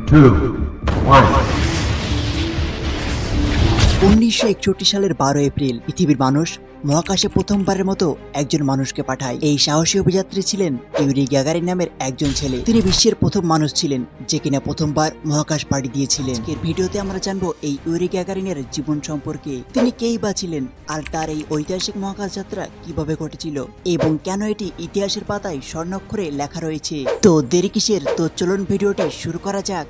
two, one. 1961 সালের 12 April পৃথিবীর মানুষ মহাকাশে প্রথমবারের মতো একজন মানুষকে পাঠায়। এই সাহসী অভিযাত্রী ছিলেন ইউরি গ্যাগারিন নামের একজন ছেলে। তিনি বিশ্বের প্রথম মানুষ ছিলেন যে কিনা প্রথমবার মহাকাশ পাড়ি দিয়েছিলেন। এর ভিডিওতে আমরা জানবো এই ইউরি গ্যাগারিনের জীবন সম্পর্কে, তিনি কেই বা ছিলেন, আর তার এই ঐতিহাসিক মহাকাশ যাত্রা কিভাবে ঘটেছিল এবং কেন এটি ইতিহাসের পাতায় স্বর্ণাক্ষরে লেখা রয়েছে। তো দেরি কিসের, তো চলুন ভিডিওটি শুরু করা যাক।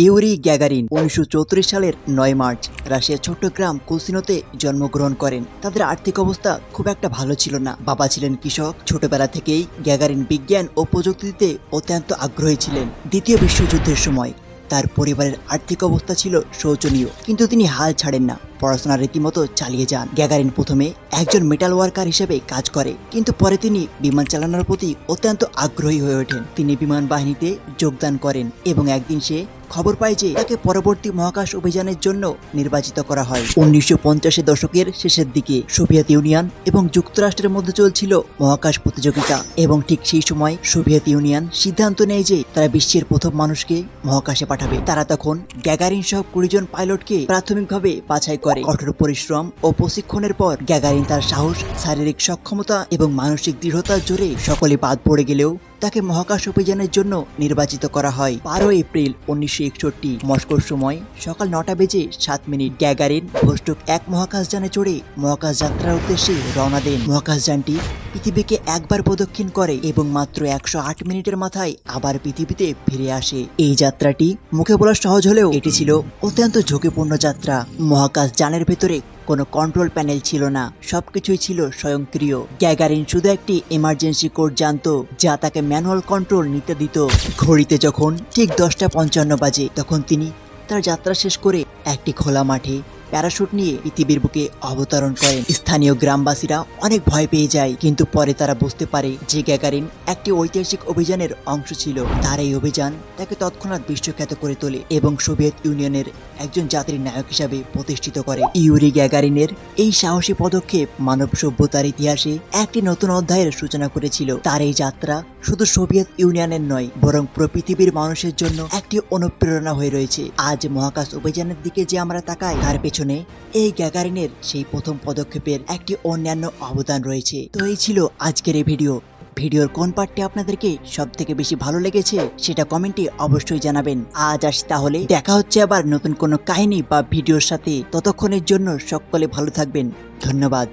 ইউরি গ্যাগারিন 1934 সালের 9 মার্চ রাশিয়ার ছোট্ট গ্রাম কুলসিনোতে জন্মগ্রহণ করেন। তাদের আর্থিক অবস্থা খুব একটা ভালো ছিল না। বাবা ছিলেন কৃষক। ছোটবেলা থেকেই গ্যাগারিন বিজ্ঞান ও প্রযুক্তিতে অত্যন্ত আগ্রহী ছিলেন। দ্বিতীয় বিশ্বযুদ্ধের সময় তার পরিবারের আর্থিক অবস্থা ছিল শোচনীয়, কিন্তু তিনি হাল ছাড়েন না, পড়াশোনা রীতিমতো চালিয়ে যান। গ্যাগারিন প্রথমে একজন মেটাল ওয়ার্কার হিসেবে কাজ করে, কিন্তু পরে তিনি বিমান চালানোর প্রতি অত্যন্ত আগ্রহী হয়ে ওঠেন। তিনি বিমান বাহিনীতে যোগদান করেন এবং একদিন সে খবর পায় যে তাকে পরবর্তী মহাকাশ অভিযানের জন্য নির্বাচিত করা হয়। 1950 দশকের শেষের দিকে সোভিয়েত ইউনিয়ন এবং যুক্তরাষ্ট্রের মধ্যে চলছিল মহাকাশ প্রতিযোগিতা, এবং ঠিক সেই সময় সোভিয়েত ইউনিয়ন সিদ্ধান্ত নেয় যে তারা বিশ্বের প্রথম মানুষকে মহাকাশে পাঠাবে। তারা তখন গ্যাগারিন সহ 20 জন পাইলটকে প্রাথমিকভাবে বাছাই করে। কঠোর পরিশ্রম ও প্রশিক্ষণের পর গ্যাগারিন তার সাহস, শারীরিক সক্ষমতা এবং মানসিক দৃঢ়তার জোরে সকলে বাদ পড়ে গেলেও তাকে মহাকাশ অভিযানের জন্য নির্বাচিত করা হয়। 12 এপ্রিল 1961 মস্কোর সময় সকাল 9টা বেজে 7 মিনিট গ্যাগারিন ভোস্টক 1 মহাকাশযানে চড়ে মহাকাশ যাত্রার উদ্দেশ্যে রওনা দেন। মহাকাশযানটি পৃথিবীকে একবার প্রদক্ষিণ করে এবং মাত্র 108 মিনিটের মাথায় আবার পৃথিবীতে ফিরে আসে। এই যাত্রাটি মুখে বলা সহজ হলেও এটি ছিল অত্যন্ত ঝুঁকিপূর্ণ যাত্রা। মহাকাশযানের ভেতরে কোনো কন্ট্রোল প্যানেল ছিল না, সবকিছুই ছিল স্বয়ংক্রিয়। গ্যাগারিন শুধু একটি এমার্জেন্সি কোড জানতো যা তাকে ম্যানুয়াল কন্ট্রোল নিতে দিত। ঘড়িতে যখন ঠিক 10:55 বাজে তখন তিনি তার যাত্রা শেষ করে একটি খোলা মাঠে প্যারাশুট নিয়ে পৃথিবীর বুকে অবতরণ করেন। স্থানীয় গ্রামবাসীরা অনেক ভয় পেয়ে যায়, কিন্তু পরে তারা বুঝতে পারে যে গ্যাগারিন একটি ঐতিহাসিক অভিযানের অংশ ছিল। তার এই অভিযান তাকে তৎক্ষণাৎ বিশ্বখ্যাত করে তোলে এবং সোভিয়েত ইউনিয়নের একজন জাতির নায়ক হিসাবে প্রতিষ্ঠিত করে। ইউরি গ্যাগারিনের এই সাহসী পদক্ষেপ মানব সভ্যতার ইতিহাসে একটি নতুন অধ্যায়ের সূচনা করেছিল। তার এই যাত্রা শুধু সোভিয়েত ইউনিয়নের নয়, বরং পুরো পৃথিবীর মানুষের জন্য একটি অনুপ্রেরণা হয়ে রয়েছে। আজ মহাকাশ অভিযানের দিকে যে আমরা তাকাই, তার পেছনে এই গ্যাগারিনের সেই প্রথম পদক্ষেপের একটি অন্যান্য অবদান রয়েছে। তো এই ছিল আজকের এই ভিডিওর কোন পার্টটি আপনাদেরকে সব থেকে বেশি ভালো লেগেছে সেটা কমেন্টে অবশ্যই জানাবেন। আজ আসি তাহলে, দেখা হচ্ছে আবার নতুন কোনো কাহিনী বা ভিডিওর সাথে। ততক্ষণের জন্য সকলে ভালো থাকবেন। ধন্যবাদ।